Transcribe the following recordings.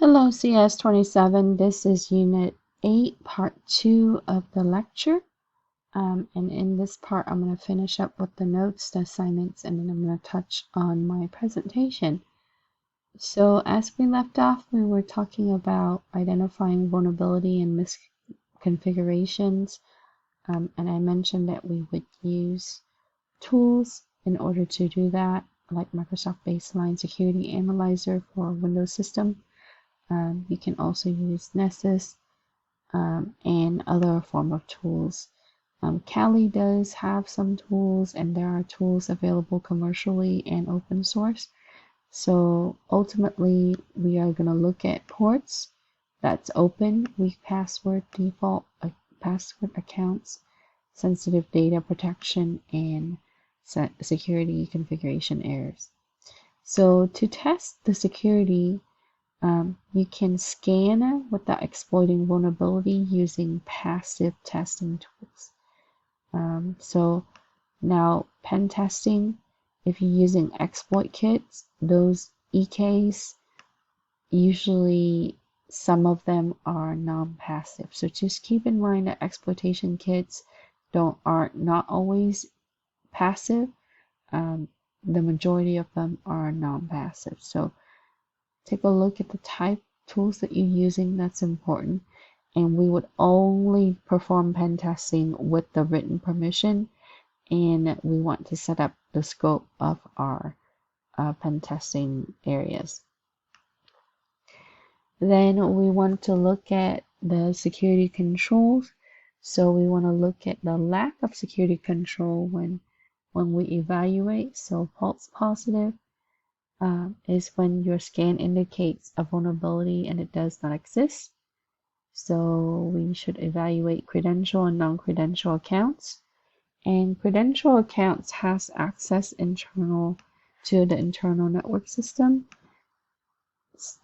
Hello, CIS27. This is Unit 8, Part 2 of the lecture. And in this part, I'm going to finish up with the notes, the assignments, and then I'm going to touch on my presentation. So as we left off, we were talking about identifying vulnerability and misconfigurations. And I mentioned that we would use tools in order to do that, like Microsoft Baseline Security Analyzer for Windows system. You can also use Nessus and other form of tools. Kali does have some tools, and there are tools available commercially and open source. So ultimately, we are going to look at ports that's open, weak password, default password accounts, sensitive data protection, and security configuration errors. So to test the security, you can scan without exploiting vulnerability using passive testing tools. So now pen testing, if you're using exploit kits, those EKs, usually some of them are non-passive. So just keep in mind that exploitation kits are not always passive. The majority of them are non-passive. So take a look at the type tools that you're using. That's important. And we would only perform pen testing with the written permission, and we want to set up the scope of our pen testing areas. Then we want to look at the security controls. So we want to look at the lack of security control when we evaluate. So false positive is when your scan indicates a vulnerability and it does not exist. So we should evaluate credential and non-credential accounts. And credential accounts has access to the internal network system.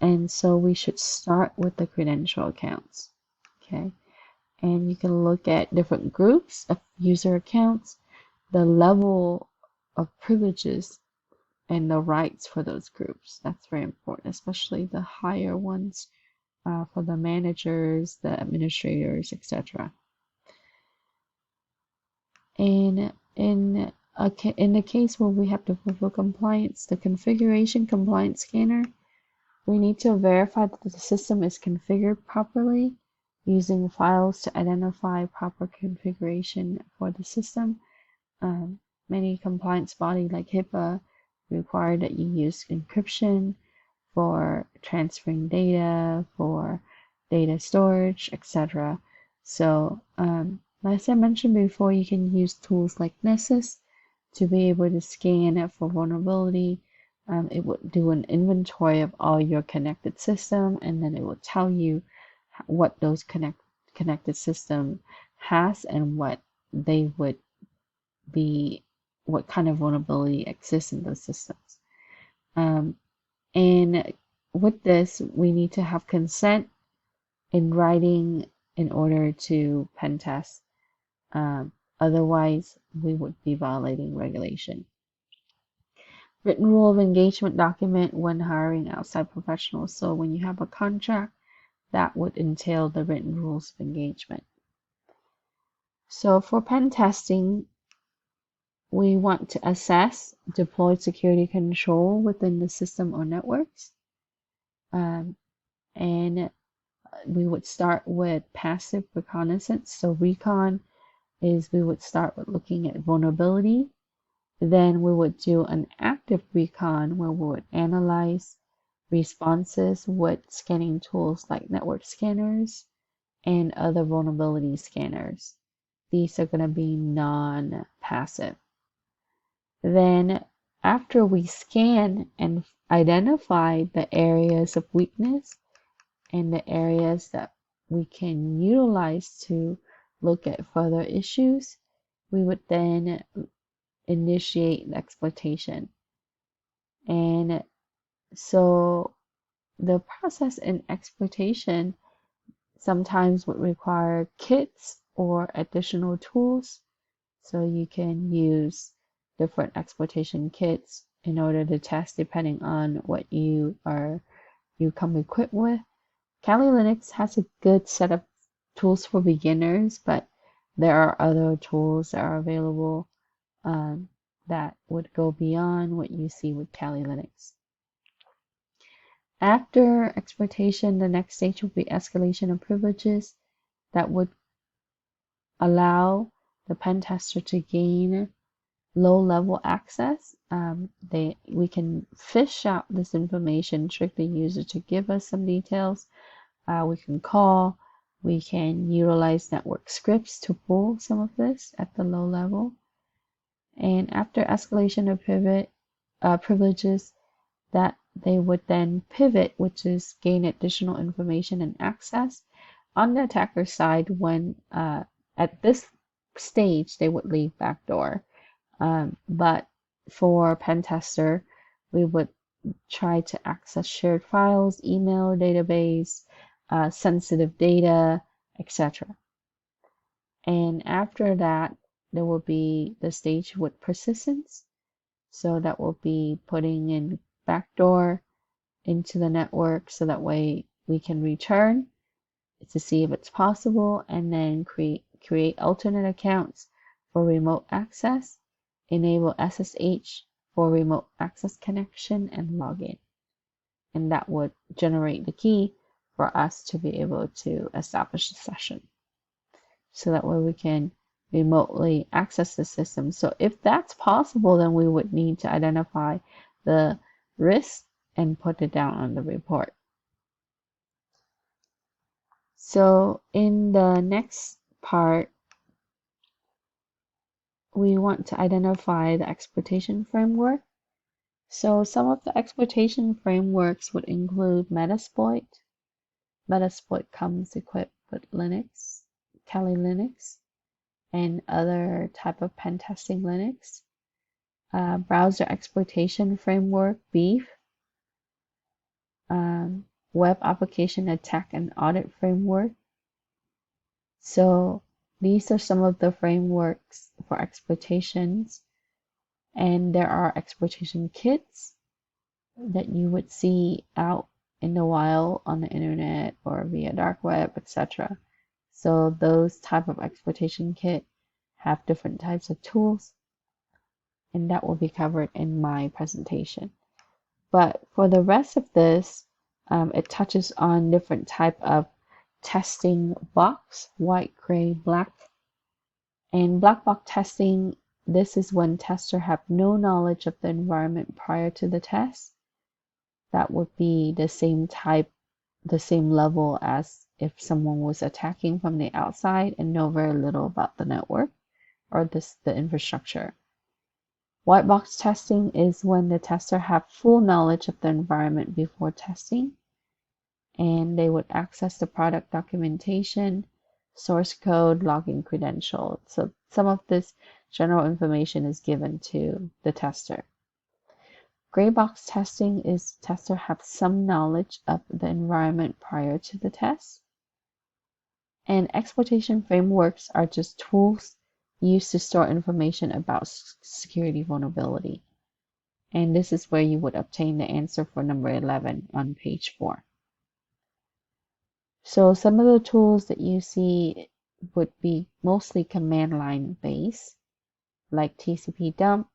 And so we should start with the credential accounts. Okay. And you can look at different groups of user accounts, the level of privileges and the rights for those groups. That's very important, especially the higher ones for the managers, the administrators, etc. And in the case where we have to fulfill compliance, the configuration compliance scanner, we need to verify that the system is configured properly using files to identify proper configuration for the system. Many compliance bodies like HIPAA require that you use encryption for transferring data, for data storage, etc. So, as I mentioned before, you can use tools like Nessus to be able to scan it for vulnerability. It would do an inventory of all your connected system, and then it will tell you what those connected system has and what they would be, what kind of vulnerability exists in those systems. And with this, we need to have consent in writing in order to pen test. Otherwise, we would be violating regulation. Written rule of engagement document when hiring outside professionals. So when you have a contract, that would entail the written rules of engagement. So for pen testing, we want to assess deployed security control within the system or networks. And we would start with passive reconnaissance. So recon is we would start with looking at vulnerability. Then we would do an active recon where we would analyze responses with scanning tools like network scanners and other vulnerability scanners. These are going to be non-passive. Then after we scan and identify the areas of weakness and the areas that we can utilize to look at further issues, we would then initiate the exploitation. And so the process in exploitation sometimes would require kits or additional tools. So you can use different exploitation kits in order to test depending on what you are you come equipped with. Kali Linux has a good set of tools for beginners, but there are other tools that are available that would go beyond what you see with Kali Linux. After exploitation, the next stage will be escalation of privileges that would allow the pen tester to gain low-level access. We can fish out this information, trick the user to give us some details. We can call, we can utilize network scripts to pull some of this at the low level. And after escalation of privileges, that they would then pivot, which is gain additional information and access. On the attacker side, when at this stage, they would leave backdoor. But for pen tester, we would try to access shared files, email, database, sensitive data, etc. And after that, there will be the stage with persistence. So that will be putting in backdoor into the network so that way we can return to see if it's possible, and then create alternate accounts for remote access, enable SSH for remote access connection, and login. And that would generate the key for us to be able to establish the session. So that way we can remotely access the system. So if that's possible, then we would need to identify the risk and put it down on the report. So in the next part, we want to identify the exploitation framework. So some of the exploitation frameworks would include Metasploit. Metasploit comes equipped with Linux, Kali Linux, and other type of pen testing Linux. Browser exploitation framework, Beef. Web application attack and audit framework. So these are some of the frameworks for exploitations, and there are exploitation kits that you would see out in the wild on the internet or via dark web, etc. So those type of exploitation kit have different types of tools, and that will be covered in my presentation. But for the rest of this, it touches on different type of testing box, white, gray, black. And black box testing, this is when testers have no knowledge of the environment prior to the test. That would be the same type, the same level as if someone was attacking from the outside and know very little about the network or the infrastructure. White box testing is when the tester have full knowledge of the environment before testing, and they would access the product documentation, source code, login credentials. So some of this general information is given to the tester. Gray box testing is tester have some knowledge of the environment prior to the test. And exploitation frameworks are just tools used to store information about security vulnerability. And this is where you would obtain the answer for number 11 on page 4. So some of the tools that you see would be mostly command line based, like TCP dump,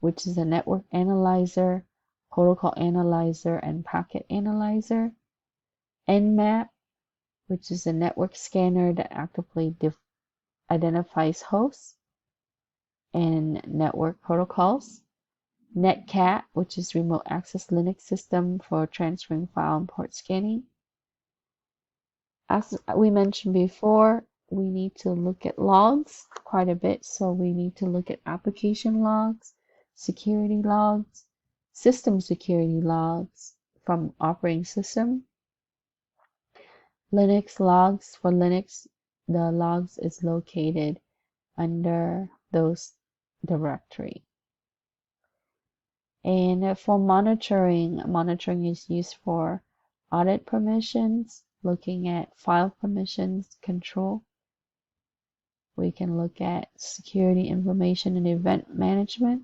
which is a network analyzer, protocol analyzer, and packet analyzer. Nmap, which is a network scanner that actively identifies hosts and network protocols. Netcat, which is remote access Linux system for transferring file and port scanning. As we mentioned before, we need to look at logs quite a bit. So we need to look at application logs, security logs, system security logs from operating system. Linux logs. For Linux, the logs is located under those directory. And for monitoring is used for audit permissions, looking at file permissions, control. We can look at security information and event management,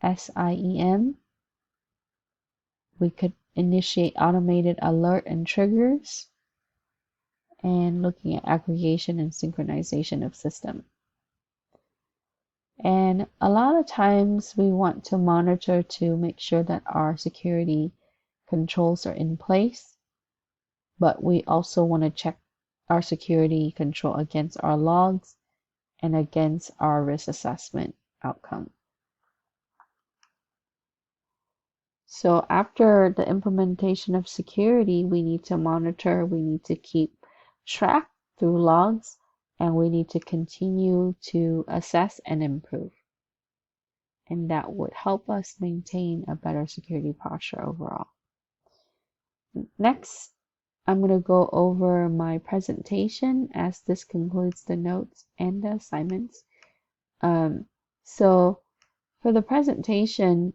SIEM. We could initiate automated alert and triggers, and looking at aggregation and synchronization of system. And a lot of times we want to monitor to make sure that our security controls are in place, but we also want to check our security control against our logs and against our risk assessment outcome. So after the implementation of security, we need to monitor, we need to keep track through logs, and we need to continue to assess and improve. And that would help us maintain a better security posture overall. Next, I'm going to go over my presentation as this concludes the notes and the assignments. So for the presentation,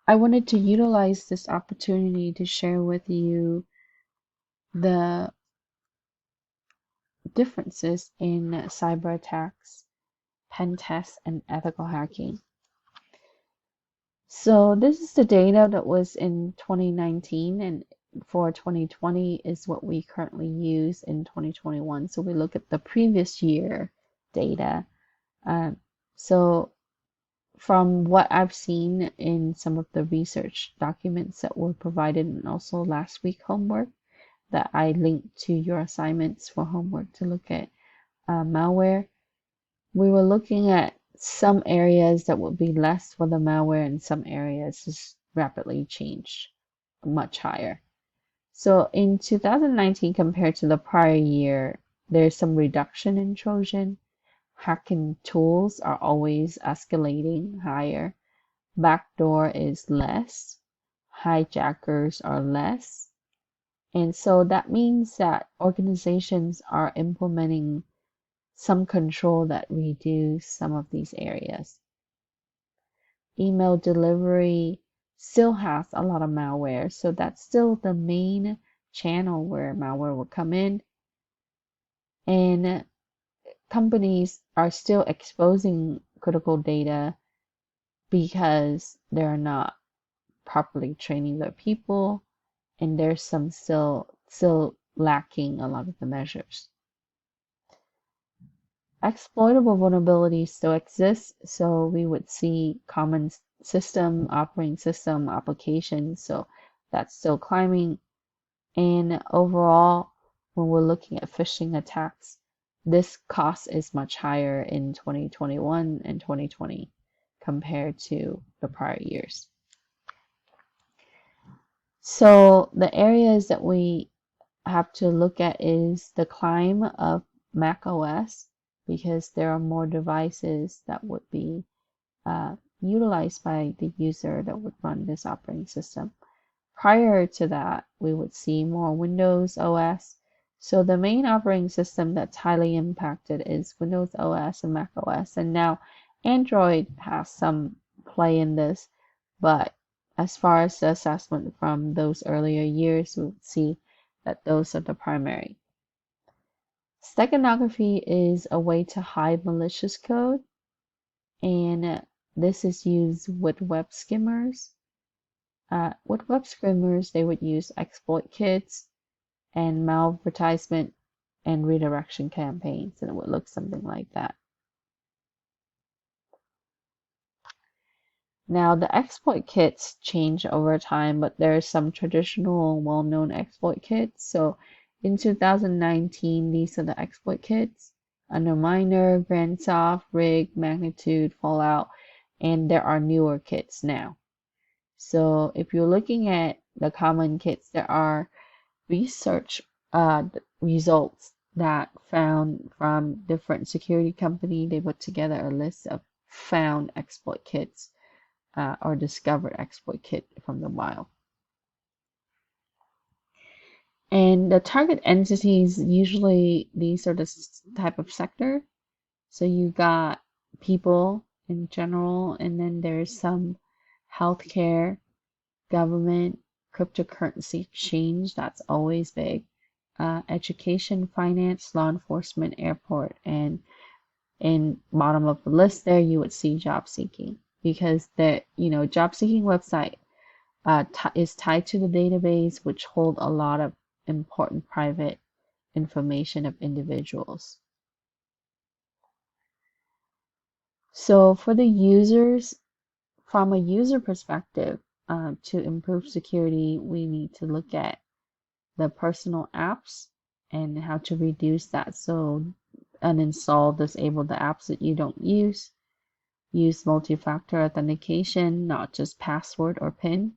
I wanted to utilize this opportunity to share with you the differences in cyber attacks, pen tests, and ethical hacking. So this is the data that was in 2019, and for 2020 is what we currently use in 2021. So we look at the previous year data. So from what I've seen in some of the research documents that were provided, and also last week homework that I linked to your assignments for homework to look at malware, we were looking at some areas that would be less for the malware, and some areas just rapidly changed much higher. So in 2019 compared to the prior year, there's some reduction in Trojan. Hacking tools are always escalating higher. Backdoor is less. Hijackers are less. And so that means that organizations are implementing some control that reduce some of these areas. Email delivery still has a lot of malware, so that's still the main channel where malware will come in. And companies are still exposing critical data because they're not properly training their people, and there's some still lacking a lot of the measures. Exploitable vulnerabilities still exist, so we would see common system, operating system, applications, so that's still climbing. And overall, when we're looking at phishing attacks, this cost is much higher in 2021 and 2020 compared to the prior years. So the areas that we have to look at is the climb of Mac OS, because there are more devices that would be utilized by the user that would run this operating system. Prior to that, we would see more Windows OS. So the main operating system that's highly impacted is Windows OS and Mac OS. And now Android has some play in this, but as far as the assessment from those earlier years, we would see that those are the primary. Steganography is a way to hide malicious code, and this is used with web skimmers. With web skimmers, they would use exploit kits and malvertisement and redirection campaigns, and it would look something like that. Now, the exploit kits change over time, but there are some traditional well-known exploit kits. So in 2019, these are the exploit kits: Underminer, Grandsoft, Rig, Magnitude, Fallout, and there are newer kits now. So if you're looking at the common kits, there are research results that found from different security companies. They put together a list of found exploit kits or discovered exploit kit from the wild. And the target entities, usually these are the type of sector. So you got people in general, and then there's some healthcare, government, cryptocurrency exchange, that's always big, education, finance, law enforcement, airport, and in bottom of the list there, you would see job seeking, because the job seeking website is tied to the database, which hold a lot of important private information of individuals. So for the users, from a user perspective, to improve security, we need to look at the personal apps and how to reduce that. So uninstall, disable the apps that you don't use. Use multi-factor authentication, not just password or PIN.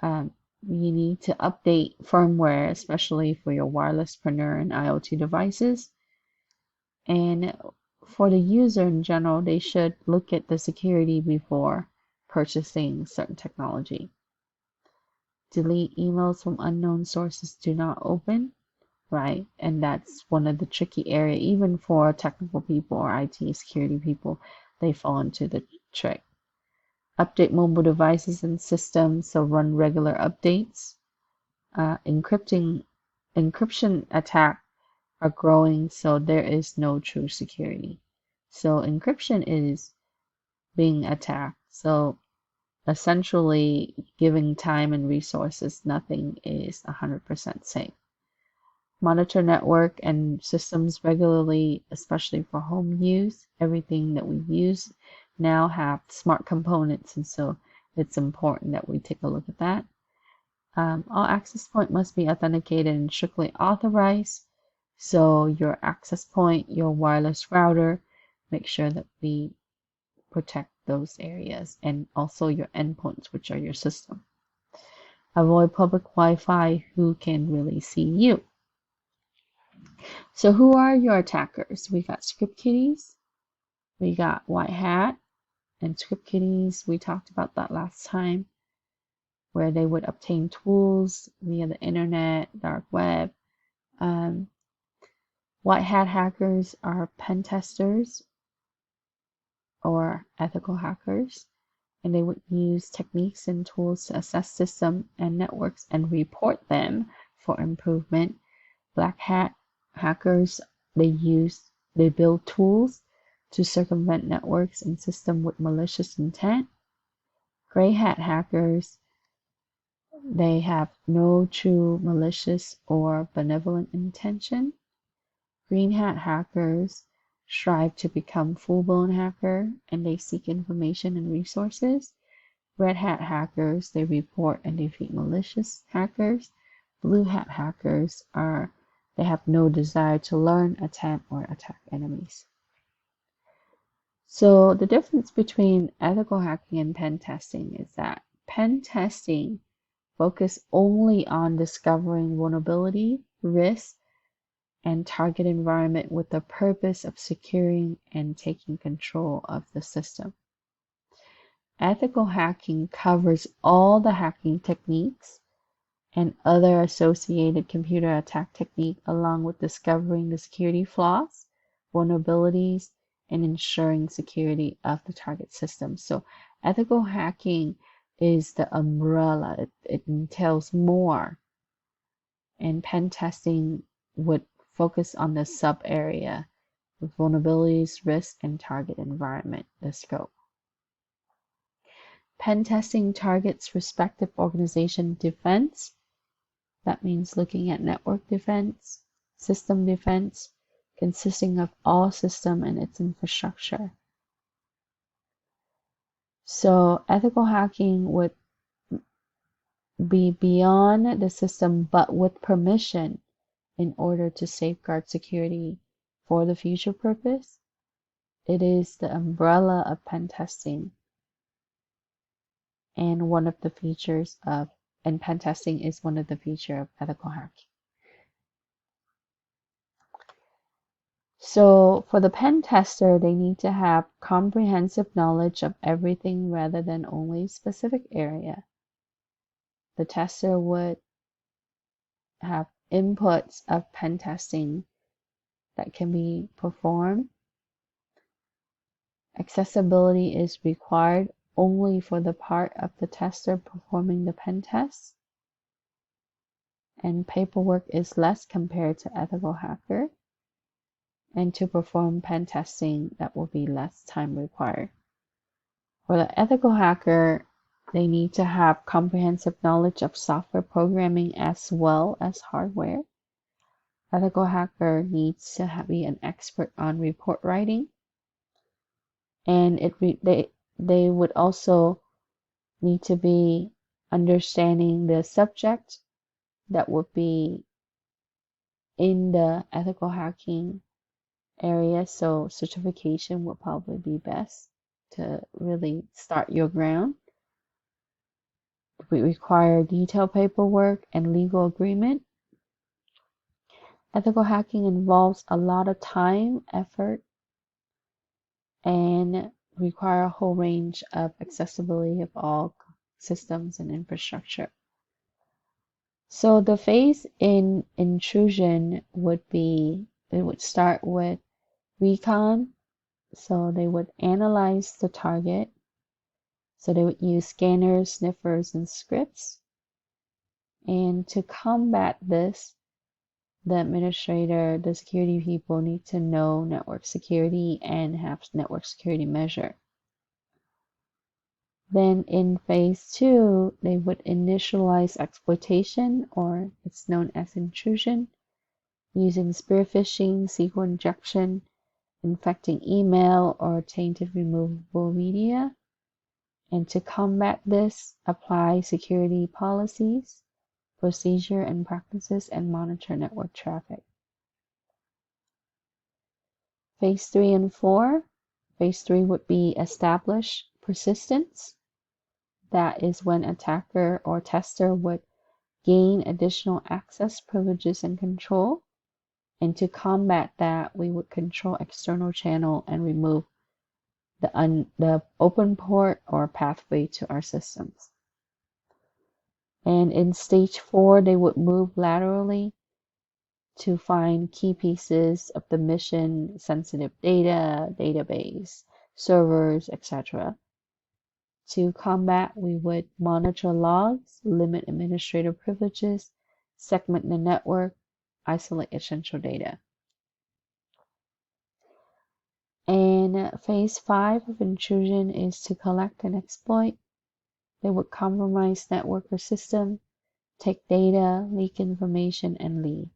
You need to update firmware, especially for your wirelesspreneur and IoT devices. And for the user in general, they should look at the security before purchasing certain technology. Delete emails from unknown sources. Do not open, right? And that's one of the tricky area, even for technical people or IT security people, they fall into the trick. Update mobile devices and systems, so run regular updates. Encryption attack are growing, so there is no true security. So encryption is being attacked. So essentially, giving time and resources, nothing is 100% safe. Monitor network and systems regularly, especially for home use. Everything that we use now have smart components, and so it's important that we take a look at that. All access point must be authenticated and strictly authorized. So your access point, your wireless router, make sure that we protect those areas, and also your endpoints, which are your system. Avoid public Wi-Fi who can really see you. So who are your attackers? We got script kiddies, we got white hat, and script kiddies, we talked about that last time, where they would obtain tools via the internet, dark web. White hat hackers are pen testers or ethical hackers, and they would use techniques and tools to assess systems and networks and report them for improvement. Black hat hackers, they build tools to circumvent networks and systems with malicious intent. Gray hat hackers, they have no true malicious or benevolent intention. Green hat hackers strive to become full-blown hacker, and they seek information and resources. Red hat hackers, they report and defeat malicious hackers. Blue hat hackers they have no desire to learn, attempt, or attack enemies. So the difference between ethical hacking and pen testing is that pen testing focus only on discovering vulnerability, risk, and target environment with the purpose of securing and taking control of the system. Ethical hacking covers all the hacking techniques and other associated computer attack techniques, along with discovering the security flaws, vulnerabilities, and ensuring security of the target system. So ethical hacking is the umbrella. It entails more, and pen testing would focus on the sub area with vulnerabilities, risk, and target environment, the scope. Pen testing targets respective organization defense. That means looking at network defense, system defense, consisting of all system and its infrastructure. So ethical hacking would be beyond the system, but with permission in order to safeguard security for the future purpose. It is the umbrella of pen testing, and pen testing is one of the features of ethical hacking. So for the pen tester, they need to have comprehensive knowledge of everything rather than only specific area. The tester would have inputs of pen testing that can be performed. Accessibility is required only for the part of the tester performing the pen test. And paperwork is less compared to ethical hacker. and to perform pen testing that will be less time required. For the ethical hacker, they need to have comprehensive knowledge of software programming as well as hardware. Ethical hacker needs to be an expert on report writing, and they would also need to be understanding the subject that would be in the ethical hacking area. So certification would probably be best to really start your ground. We require detailed paperwork and legal agreement. Ethical hacking involves a lot of time, effort, and require a whole range of accessibility of all systems and infrastructure. So the phase in intrusion would be, it would start with recon. So they would analyze the target. So they would use scanners, sniffers, and scripts. And to combat this, the administrator, the security people need to know network security and have network security measure. Then in phase 2, they would initialize exploitation, or it's known as intrusion, using spear phishing, SQL injection, infecting email, or tainted removable media. And to combat this, apply security policies, procedure and practices, and monitor network traffic. Phase 3 and 4. Phase 3 would be establish persistence. That is when attacker or tester would gain additional access, privileges, and control. And to combat that, we would control external channel and remove the open port or pathway to our systems. And in stage 4, they would move laterally to find key pieces of the mission, sensitive data, database, servers, etc. To combat, we would monitor logs, limit administrator privileges, segment the network, isolate essential data. And phase 5 of intrusion is to collect and exploit. They would compromise network or system, take data, leak information, and leave.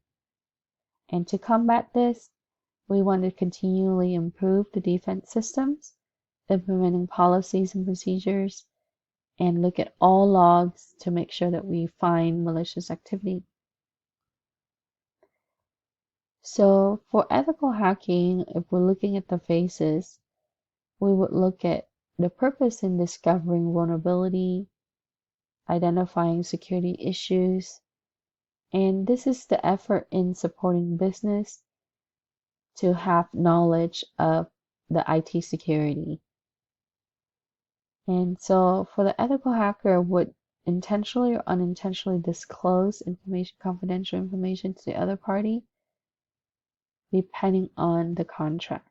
And to combat this, we want to continually improve the defense systems, implementing policies and procedures, and look at all logs to make sure that we find malicious activity. So for ethical hacking, if we're looking at the phases, we would look at the purpose in discovering vulnerability, identifying security issues, and this is the effort in supporting business to have knowledge of the IT security. And so for the ethical hacker would intentionally or unintentionally disclose information, confidential information to the other party, depending on the contract.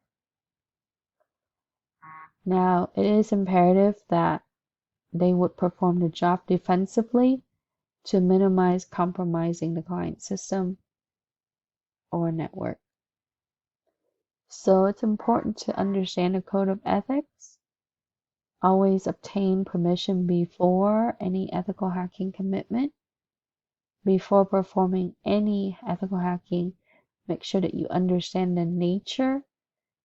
Now, it is imperative that they would perform the job defensively to minimize compromising the client system or network. So it's important to understand the code of ethics. Always obtain permission before any ethical hacking commitment. Before performing any ethical hacking, make sure that you understand the nature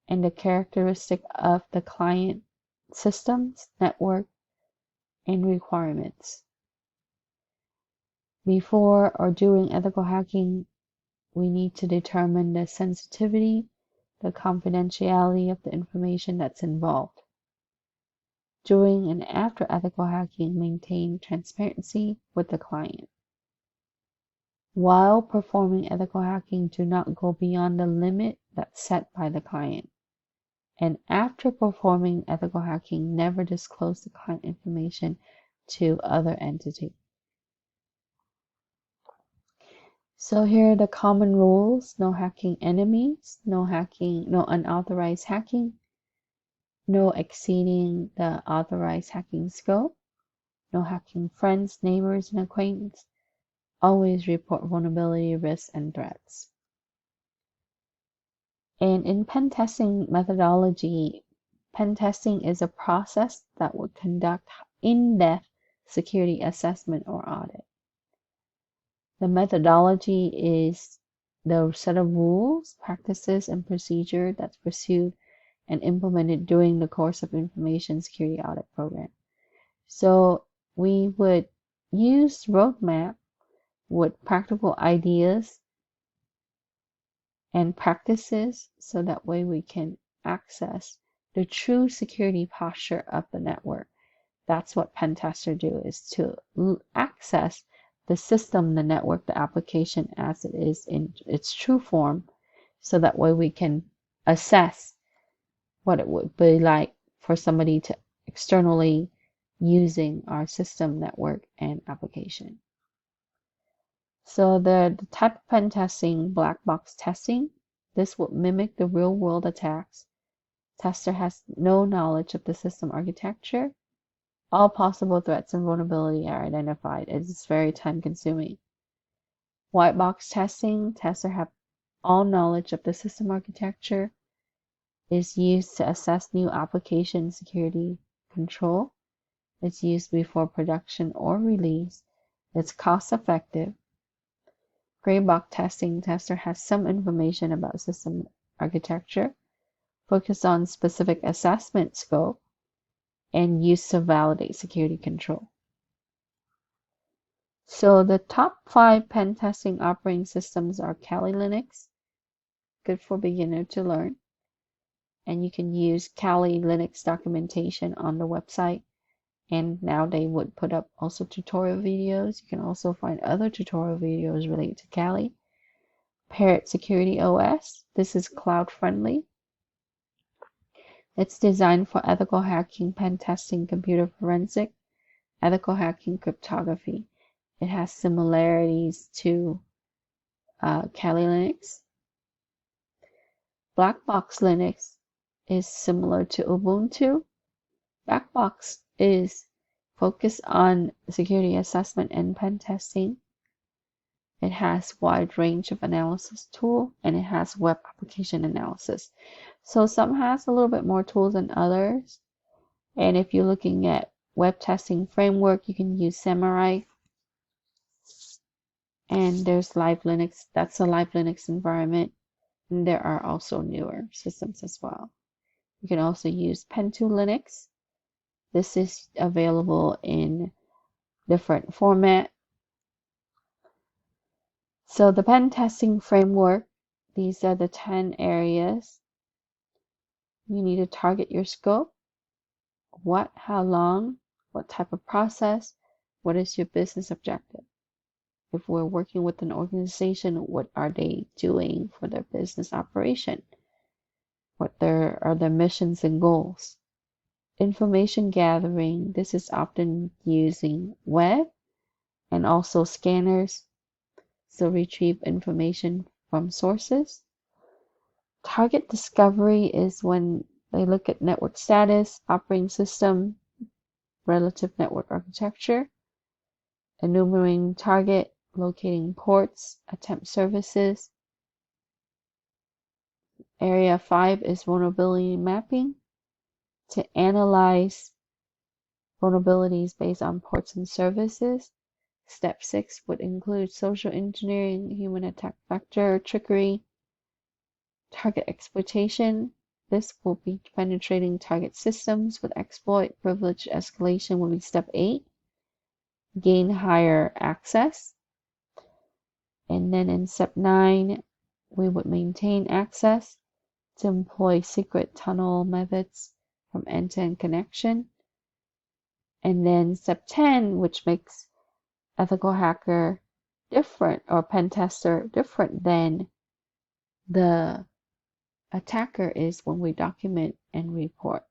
and the characteristic of the client systems, network, and requirements. Before or during ethical hacking, we need to determine the sensitivity, the confidentiality of the information that's involved. During and after ethical hacking, maintain transparency with the client. While performing ethical hacking, do not go beyond the limit that's set by the client. And after performing ethical hacking, never disclose the client information to other entities. So here are the common rules: no hacking enemies, no unauthorized hacking, no exceeding the authorized hacking scope, no hacking friends, neighbors, and acquaintances. Always report vulnerability, risks, and threats. And in pen testing methodology, pen testing is a process that would conduct in-depth security assessment or audit. The methodology is the set of rules, practices, and procedure that's pursued and implemented during the course of information security audit program. So we would use roadmap with practical ideas and practices so that way we can access the true security posture of the network. That's what pen testers do, is to access the system, the network, the application as it is in its true form, so that way we can assess what it would be like for somebody to externally using our system, network, and application. So the type of pen testing, black box testing, this will mimic the real world attacks. Tester has no knowledge of the system architecture. All possible threats and vulnerability are identified. It is very time consuming. White box testing, tester have all knowledge of the system architecture. Is used to assess new application security control. It's used before production or release. It's cost effective. Gray box testing, tester has some information about system architecture, focus on specific assessment scope, and used to validate security control. So the top 5 pen testing operating systems are Kali Linux, good for beginner to learn. And you can use Kali Linux documentation on the website. And now they would put up also tutorial videos. You can also find other tutorial videos related to Kali. Parrot Security OS. This is cloud friendly. It's designed for ethical hacking, pen testing, computer forensic, ethical hacking, cryptography. It has similarities to Kali Linux. Black Box Linux is similar to Ubuntu. Black Box is focused on security assessment and pen testing. It has wide range of analysis tool, and it has web application analysis. So some has a little bit more tools than others. And if you're looking at web testing framework, you can use Samurai. And there's Live Linux. That's a Live Linux environment. And there are also newer systems as well. You can also use Pentoo Linux. This is available in different format. So the pen testing framework, these are the 10 areas. You need to target your scope. What, how long, what type of process, what is your business objective? If we're working with an organization, what are they doing for their business operation? What are their missions and goals? Information gathering, this is often using web and also scanners, so retrieve information from sources. Target discovery is when they look at network status, operating system, relative network architecture. Enumerating target, locating ports, attempt services. Area 5 is vulnerability mapping, to analyze vulnerabilities based on ports and services. Step 6 would include social engineering, human attack vector, trickery, target exploitation. This will be penetrating target systems with exploit. Privilege escalation will be step 8. Gain higher access. And then in step 9, we would maintain access to employ secret tunnel methods from end-to-end connection. And then step 10, which makes ethical hacker different, or pen tester different than the attacker, is when we document and report.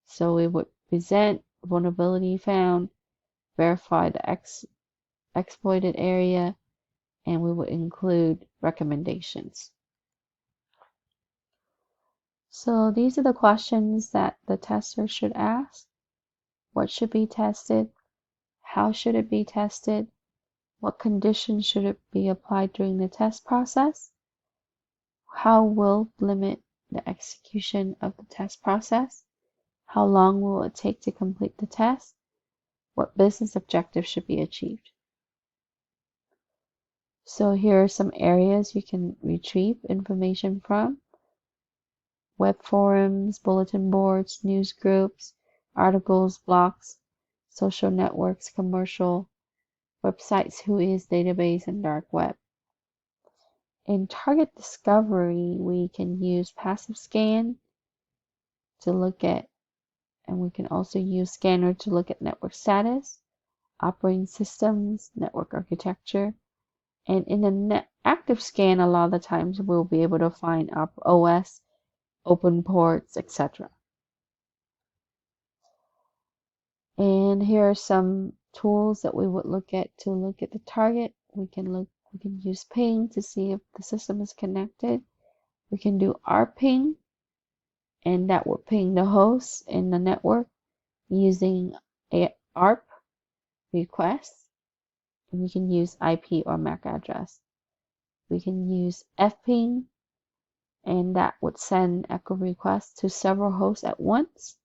So we would present vulnerability found, verify the exploited area, and we would include recommendations. So these are the questions that the tester should ask. What should be tested? How should it be tested? What conditions should it be applied during the test process? How will limit the execution of the test process? How long will it take to complete the test? What business objectives should be achieved? So here are some areas you can retrieve information from: web forums, bulletin boards, news groups, articles, blogs, social networks, commercial websites, WHOIS database, and dark web. In target discovery, we can use passive scan to look at, and we can also use scanner to look at network status, operating systems, network architecture. And in the active scan, a lot of the times we'll be able to find OS, open ports, etc. And here are some tools that we would look at to look at the target. We can use ping to see if the system is connected. We can do rping, and that will ping the host in the network using a ARP request. And we can use IP or MAC address. We can use fping, and that would send echo requests to several hosts at once.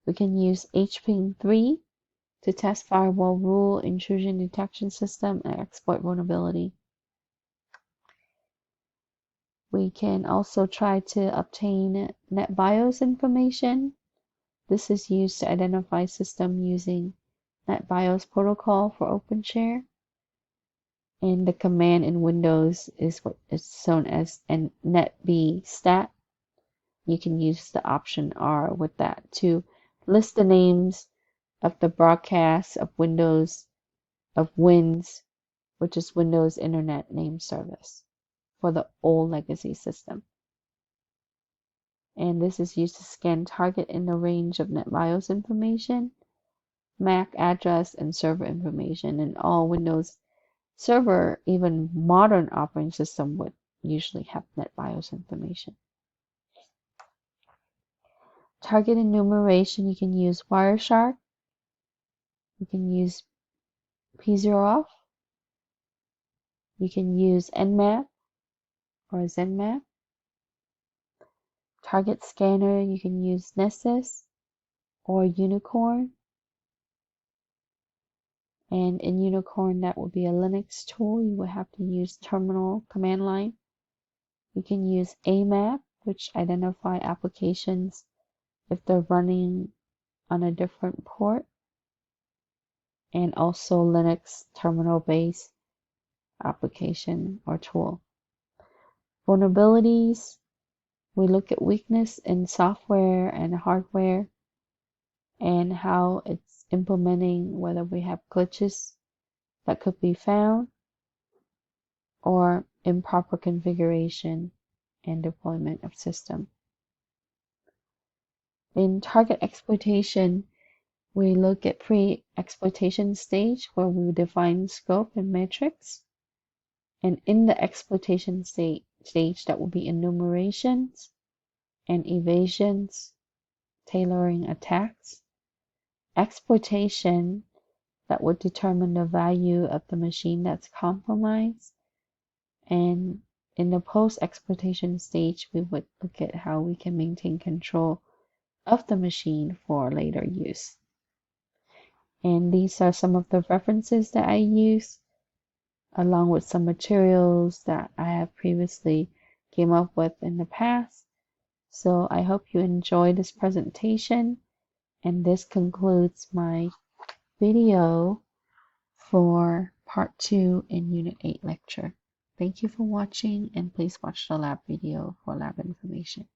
We can use hping3 to test firewall rule, intrusion detection system, and exploit vulnerability. We can also try to obtain NetBIOS information. This is used to identify system using NetBIOS protocol for OpenShare. And the command in Windows is what is known as NetBStat. You can use the option R with that to list the names of the broadcasts of Windows, of WINS, which is Windows Internet Name Service, for the old legacy system. And this is used to scan target in the range of NetBIOS information, MAC address, and server information. And all Windows Server, even modern operating system, would usually have NetBIOS information. Target enumeration, you can use Wireshark. You can use P0off. You can use Nmap or ZenMap. Target scanner, you can use Nessus or Unicorn. And in Unicorn, that would be a Linux tool. You would have to use terminal command line. You can use AMAP, which identify applications if they're running on a different port, and also Linux terminal-based application or tool. Vulnerabilities, we look at weakness in software and hardware and how it's implementing, whether we have glitches that could be found or improper configuration and deployment of system. In target exploitation, we look at pre-exploitation stage where we define scope and metrics. And in the exploitation stage, that will be enumerations and evasions, tailoring attacks. Exploitation, that would determine the value of the machine that's compromised. And in the post-exploitation stage, we would look at how we can maintain control of the machine for later use. And these are some of the references that I use, along with some materials that I have previously came up with in the past. So I hope you enjoyed this presentation, and this concludes my video for part 2 in Unit 8 lecture. Thank you for watching, and please watch the lab video for lab information.